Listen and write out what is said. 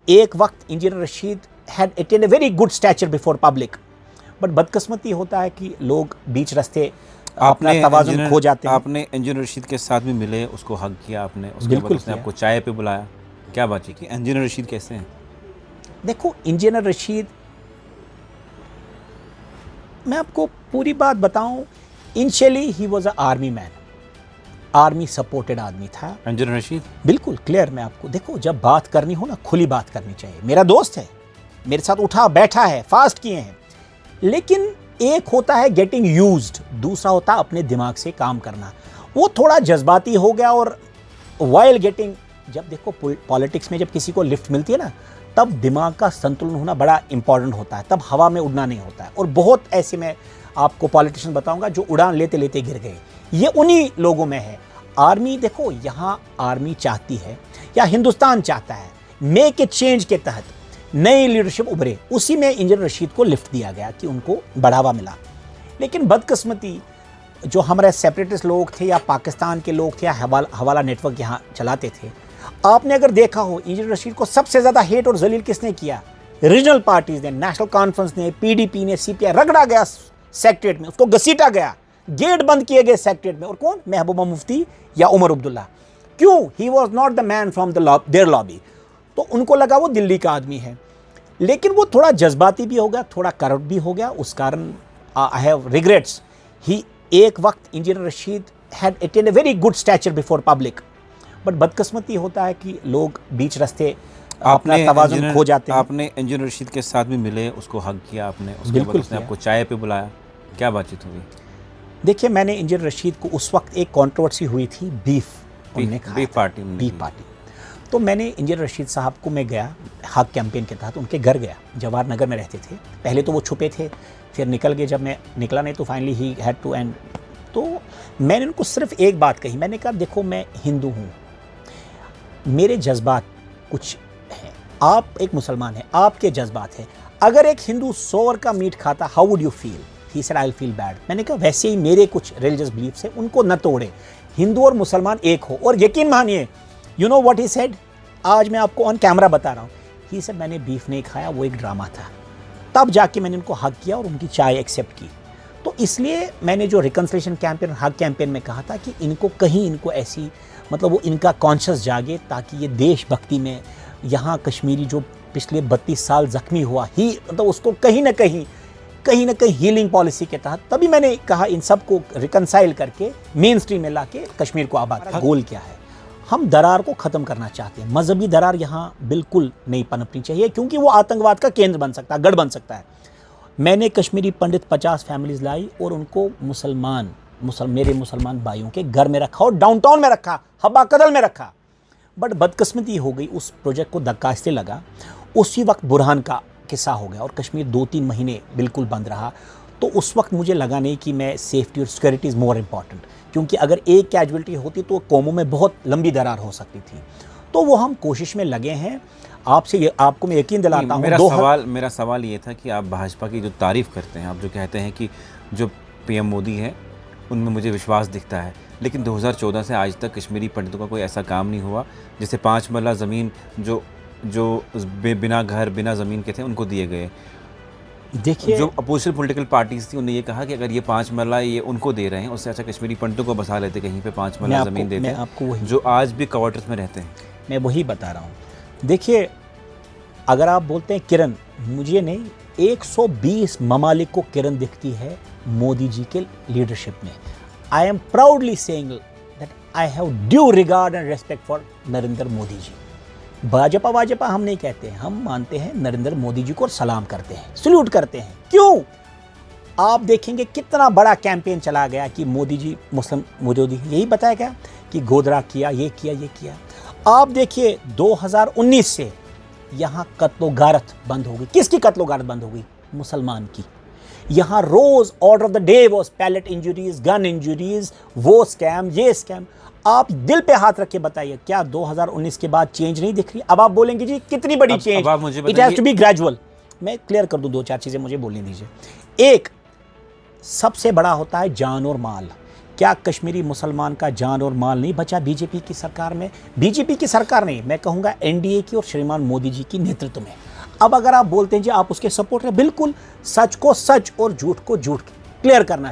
एक वक्त engineer Rashid had attend a very good stature before public, but बदकिस्मती होता है कि लोग बीच रास्ते अपना तवाज़ुन खो जाते हैं। आपने इंजीनियर रशीद के साथ भी मिले, उसको हग किया आपने, उसके बाद बिल्कुल उसने किया। आपको चाय पे बुलाया, क्या बातचीत की? इंजीनियर रशीद कैसे हैं? देखो, इंजीनियर रशीद, मैं आपको पूरी बात बताऊं, initially he was a army man, army supported आदमी था इंजीनियर रशीद। बिल्कुल क्लियर। मैं आपको, देखो, जब बात करनी हो ना, खुली बात करनी चाहिए। मेरा दोस्त है, मेरे साथ उठा बैठा है, फास्ट किए हैं, लेकिन एक होता है गेटिंग यूज्ड, दूसरा होता है अपने दिमाग से काम करना। वो थोड़ा जज्बाती हो गया, और वाइल गेटिंग, जब देखो पॉलिटिक्स में जब किसी को लिफ्ट मिलती है ना, तब दिमाग का संतुलन होना बड़ा इंपॉर्टेंट होता है, तब हवा में उड़ना नहीं होता है। और बहुत ऐसे मैं आपको पॉलिटिशियन बताऊंगा जो उड़ान लेते लेते गिर गए, ये उन्हीं लोगों में है। आर्मी, देखो, यहाँ आर्मी चाहती है या हिंदुस्तान चाहता है, मेक ए चेंज के तहत नई लीडरशिप उभरे, उसी में इंजीनियर रशीद को लिफ्ट दिया गया कि उनको बढ़ावा मिला। लेकिन बदकिस्मती, जो हमारे सेपरेटिस्ट लोग थे या पाकिस्तान के लोग थे या हवाला नेटवर्क यहाँ चलाते थे, आपने अगर देखा हो, इंजीनियर रशीद को सबसे ज़्यादा हेट और जलील किसने किया? रीजनल पार्टीज ने, नेशनल कॉन्फ्रेंस ने, पीडीपी ने, सीपीआई। रगड़ा गया सेक्रेटरीट में, उसको घसीटा गया, गेट बंद किए गए सेक्रेटरीट में। और कौन? महबूबा मुफ्ती या उमर अब्दुल्ला। क्यों? He was not the man from their lobby. तो उनको लगा वो दिल्ली का आदमी है, लेकिन वो थोड़ा जज्बाती भी हो गया, थोड़ा करप्ट भी हो गया। उस कारण आई हैव रिग्रेट्स। ही एक वक्त engineer Rashid had attend a very good stature before public, but बदकिस्मती होता है कि लोग बीच रास्ते अपना तवाज़ुन खो जाते हैं। आपने इंजीनियर रशीद के साथ भी मिले, उसको हग किया आपने, उसके बाद बिल्कुल उसने किया। आपको चाय पे बुलाया, क्या बातचीत हुई? देखिए, मैंने इंजीनियर रशीद को, उस वक्त एक कंट्रोवर्सी हुई थी, बीफ उन्होंने खाया बीफ था, पार्टी बीफ पार्टी। तो मैंने इंजीनियर रशीद साहब को, मैं गया हक कैंपेन के तहत, उनके घर गया, जवाहर नगर में रहते थे। पहले तो वो छुपे थे, फिर निकल गए। जब मैं निकला नहीं तो finally he had to end. तो मैंने उनको सिर्फ एक बात कही, मैंने कहा, देखो, मैं हिंदू हूँ, मेरे जज्बात कुछ हैं, आप एक मुसलमान हैं, आपके जज्बात हैं। अगर एक हिंदू सोर का मीट खाता, how would you feel? He said I will feel bad. मैंने कहा, वैसे ही मेरे कुछ रिलीजियस बिलीफ्स हैं, उनको न तोड़े, हिंदू और मुसलमान एक हो। और यकीन मानिए, you know what he said, आज मैं आपको ऑन कैमरा बता रहा हूँ, ही सेड मैंने बीफ नहीं खाया, वो एक ड्रामा था। तब जाके मैंने उनको हक किया और उनकी चाय एक्सेप्ट की। तो इसलिए मैंने जो रिकन्सिलिएशन कैंपेन, हक कैंपेन में कहा था कि इनको कहीं, इनको ऐसी, मतलब वो इनका कॉन्शियस जागे, ताकि ये देशभक्ति में, यहाँ कश्मीरी जो पिछले 32 साल जख्मी हुआ, ही मतलब उसको कहीं ना कहीं हीलिंग पॉलिसी के तहत, तभी मैंने कहा इन सबको रिकनसाइल करके मेन स्ट्रीम में लाके कश्मीर को आबाद। गोल क्या है? हम दरार को ख़त्म करना चाहते हैं। मजहबी दरार यहाँ बिल्कुल नहीं पनपनी चाहिए, क्योंकि वो आतंकवाद का केंद्र बन सकता है, गढ़ बन सकता है। मैंने कश्मीरी पंडित 50 फैमिलीज लाई और उनको मेरे मुसलमान भाइयों के घर में रखा और डाउनटाउन में रखा, हब्बा कदल में रखा। बट बदकिस्मती हो गई, उस प्रोजेक्ट को धक्का इससे लगा, उसी वक्त बुरहान का किस्सा हो गया और कश्मीर 2-3 महीने बिल्कुल बंद रहा। तो उस वक्त मुझे लगा नहीं कि मैं, सेफ्टी और सिक्योरिटी इज़ मोर इम्पॉर्टेंट, क्योंकि अगर एक कैजुअलिटी होती तो कौमों में बहुत लंबी दरार हो सकती थी। तो वो हम कोशिश में लगे हैं। आपको मैं यकीन दिलाता हूँ, मेरा सवाल ये था कि आप भाजपा की जो तारीफ़ करते हैं, आप जो कहते हैं कि जो पीएम मोदी है उनमें मुझे विश्वास दिखता है, लेकिन 2014 से आज तक कश्मीरी पंडितों का कोई ऐसा काम नहीं हुआ। जैसे 5 मरला ज़मीन जो बिना घर बिना ज़मीन के थे उनको दिए गए। देखिए, जो अपोजिशन पॉलिटिकल पार्टीज थी उन्होंने ये कहा कि अगर ये 5 मरला ये उनको दे रहे हैं, उससे अच्छा कश्मीरी पंडितों को बसा लेते कहीं पे, 5 मरला ज़मीन देते हैं, आपको जो आज भी क्वार्टर्स में रहते हैं। मैं वही बता रहा हूँ। देखिए, अगर आप बोलते हैं किरण, मुझे नहीं, 120 ममालिक को किरण दिखती है मोदी जी के लीडरशिप में। I am proudly saying that I have due regard and respect for Narendra Modi ji. Bhajpa हम नहीं कहते हैं, हम मानते हैं नरेंद्र मोदी जी को और सलाम करते हैं, सल्यूट करते हैं। क्यों? आप देखेंगे कितना बड़ा कैंपेन चला गया कि मोदी जी मुस्लिम, मोदी यही बताया गया कि गोदरा किया, ये किया, ये किया। आप देखिए 2019 से यहाँ कत्लो-गारत बंद हो गई। किसकी कत्लो-गारत बंद हो गई? मुसलमान की। यहाँ रोज order of the day was pallet injuries, gun injuries, वो स्कैम, ये स्कैम। आप दिल पे हाथ रख के बताइए, क्या 2019 के बाद चेंज नहीं दिख रही? अब आप बोलेंगे जी कितनी बड़ी change, it has to be gradual. मैं क्लियर कर दूं, 2-4 चीजें मुझे बोलने दीजिए। एक, सबसे बड़ा होता है जान और माल। क्या कश्मीरी मुसलमान का जान और माल नहीं बचा बीजेपी की सरकार में? बीजेपी की सरकार नहीं, मैं कहूँगा एनडीए की और श्रीमान मोदी जी की नेतृत्व में। अब अगर आप बोलते हैं जी आप उसके सपोर्ट हैं, बिल्कुल सच को सच और झूठ को झूठ क्लियर करना चाहिए।